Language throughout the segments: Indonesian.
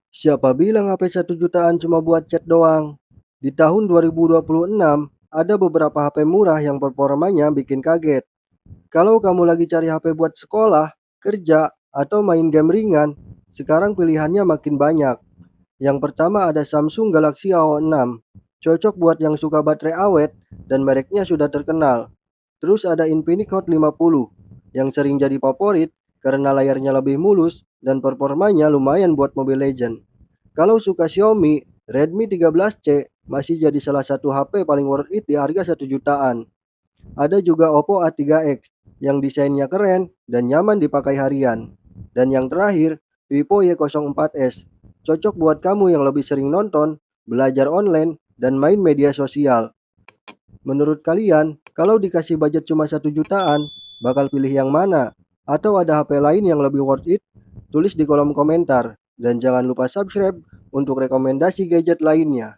Siapa bilang HP 1 jutaan cuma buat chat doang? Di tahun 2026, ada beberapa HP murah yang performanya bikin kaget. Kalau kamu lagi cari HP buat sekolah, kerja, atau main game ringan, sekarang pilihannya makin banyak. Yang pertama ada Samsung Galaxy A6. Cocok buat yang suka baterai awet dan mereknya sudah terkenal. Terus ada Infinix Hot 50 yang sering jadi favorit karena layarnya lebih mulus dan performanya lumayan buat Mobile Legends. Kalau suka Xiaomi, Redmi 13C masih jadi salah satu HP paling worth it di harga 1 jutaan. Ada juga Oppo A3X yang desainnya keren dan nyaman dipakai harian. Dan yang terakhir, Vivo Y04S. Cocok buat kamu yang lebih sering nonton, belajar online, dan main media sosial. Menurut kalian, kalau dikasih budget cuma 1 jutaan, bakal pilih yang mana? Atau ada HP lain yang lebih worth it? Tulis di kolom komentar. Dan jangan lupa subscribe untuk rekomendasi gadget lainnya.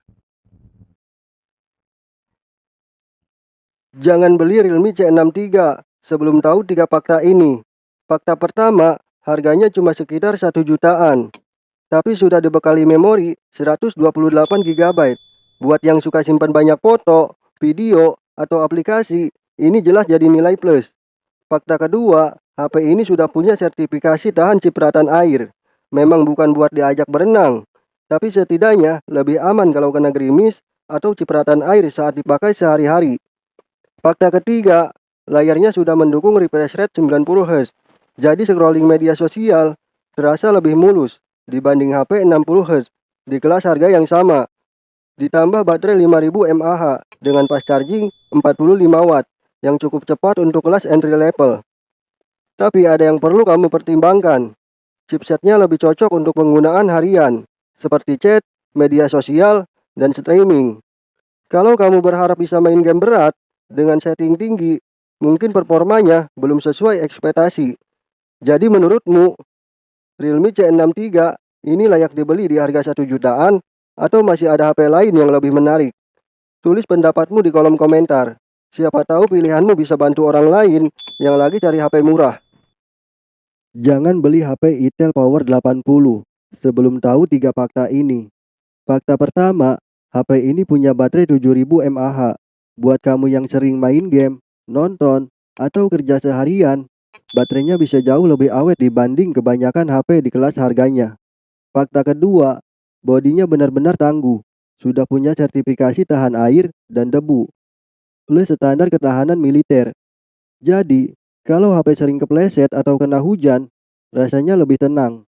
Jangan beli Realme C63 sebelum tahu 3 fakta ini. Fakta pertama, harganya cuma sekitar 1 jutaan, tapi sudah dibekali memori 128 GB. Buat yang suka simpan banyak foto, video, atau aplikasi, ini jelas jadi nilai plus. Fakta kedua, HP ini sudah punya sertifikasi tahan cipratan air. Memang bukan buat diajak berenang, tapi setidaknya lebih aman kalau kena gerimis atau cipratan air saat dipakai sehari-hari. Fakta ketiga, layarnya sudah mendukung refresh rate 90 Hz. Jadi scrolling media sosial terasa lebih mulus dibanding HP 60 Hz di kelas harga yang sama. Ditambah baterai 5000 mAh dengan fast charging 45 watt yang cukup cepat untuk kelas entry level. Tapi ada yang perlu kamu pertimbangkan. Chipsetnya lebih cocok untuk penggunaan harian, seperti chat, media sosial, dan streaming. Kalau kamu berharap bisa main game berat dengan setting tinggi, mungkin performanya belum sesuai ekspektasi. Jadi menurutmu, Realme C63 ini layak dibeli di harga 1 jutaan atau masih ada HP lain yang lebih menarik? Tulis pendapatmu di kolom komentar. Siapa tahu pilihanmu bisa bantu orang lain yang lagi cari HP murah. Jangan beli HP Intel Power 80 sebelum tahu 3 fakta ini. Fakta pertama, HP ini punya baterai 7000 mAh. Buat kamu yang sering main game, nonton, atau kerja seharian, baterainya bisa jauh lebih awet dibanding kebanyakan HP di kelas harganya. Fakta kedua, bodinya benar-benar tangguh. Sudah punya sertifikasi tahan air dan debu, plus standar ketahanan militer. Jadi, kalau HP sering kepleset atau kena hujan, rasanya lebih tenang.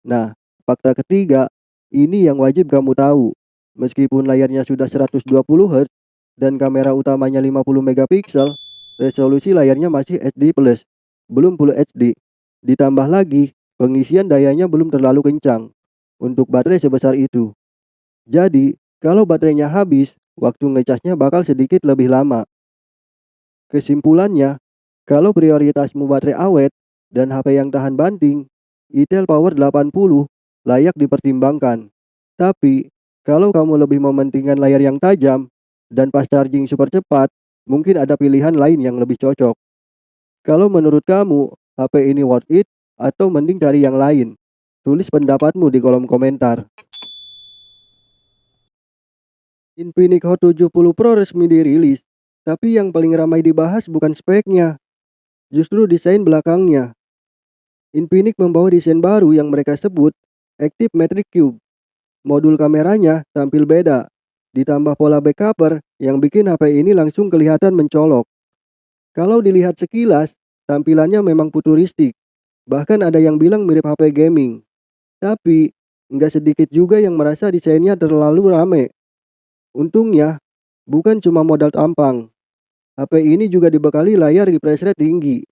Nah, fakta ketiga, ini yang wajib kamu tahu. Meskipun layarnya sudah 120 Hz dan kamera utamanya 50 megapiksel, resolusi layarnya masih HD+, belum Full HD. Ditambah lagi, pengisian dayanya belum terlalu kencang untuk baterai sebesar itu. Jadi, kalau baterainya habis, waktu ngecasnya bakal sedikit lebih lama. Kesimpulannya, kalau prioritasmu baterai awet dan HP yang tahan banting, Intel Power 80 layak dipertimbangkan. Tapi, kalau kamu lebih mementingkan layar yang tajam dan fast charging super cepat, mungkin ada pilihan lain yang lebih cocok. Kalau menurut kamu, HP ini worth it atau mending cari yang lain? Tulis pendapatmu di kolom komentar. Infinix Hot 70 Pro resmi dirilis, tapi yang paling ramai dibahas bukan speknya, justru desain belakangnya. Infinix membawa desain baru yang mereka sebut Active Matrix Cube. Modul kameranya tampil beda, ditambah pola back cover yang bikin HP ini langsung kelihatan mencolok. Kalau dilihat sekilas, tampilannya memang futuristik. Bahkan ada yang bilang mirip HP gaming. Tapi, nggak sedikit juga yang merasa desainnya terlalu rame. Untungnya, bukan cuma modal tampang. HP ini juga dibekali layar refresh rate tinggi,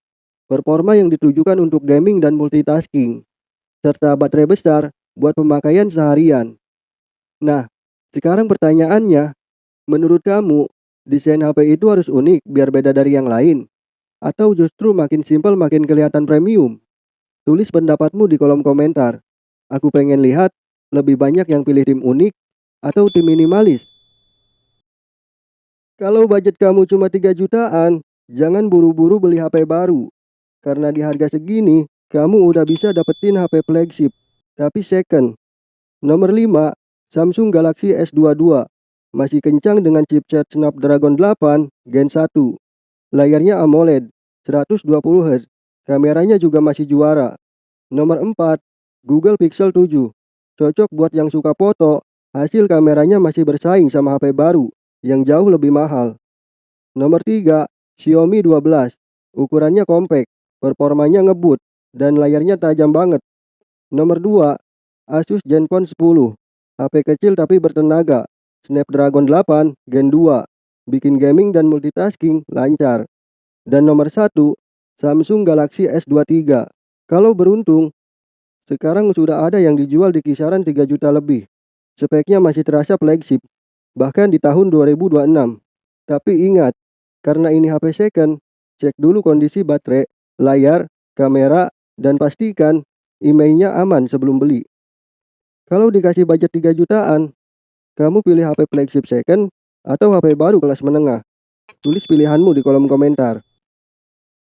performa yang ditujukan untuk gaming dan multitasking, serta baterai besar buat pemakaian seharian. Nah, sekarang pertanyaannya, menurut kamu, desain HP itu harus unik biar beda dari yang lain? Atau justru makin simpel makin kelihatan premium? Tulis pendapatmu di kolom komentar. Aku pengen lihat lebih banyak yang pilih tim unik atau tim minimalis. Kalau budget kamu cuma 3 jutaan, jangan buru-buru beli HP baru. Karena di harga segini, kamu udah bisa dapetin HP flagship, tapi second. Nomor 5, Samsung Galaxy S22. Masih kencang dengan chipset Snapdragon 8 Gen 1. Layarnya AMOLED, 120 Hz. Kameranya juga masih juara. Nomor 4, Google Pixel 7. Cocok buat yang suka foto, hasil kameranya masih bersaing sama HP baru yang jauh lebih mahal. Nomor 3, Xiaomi 12. Ukurannya compact, performanya ngebut, dan layarnya tajam banget. Nomor 2, Asus Zenfone 10. HP kecil tapi bertenaga, Snapdragon 8 Gen 2. Bikin gaming dan multitasking lancar. Dan nomor 1, Samsung Galaxy S23. Kalau beruntung, sekarang sudah ada yang dijual di kisaran 3 juta lebih. Speknya masih terasa flagship, bahkan di tahun 2026. Tapi ingat, karena ini HP second, cek dulu kondisi baterai, layar, kamera, dan pastikan emailnya aman sebelum beli. Kalau dikasih budget 3 jutaan, kamu pilih HP flagship second atau HP baru kelas menengah? Tulis pilihanmu di kolom komentar.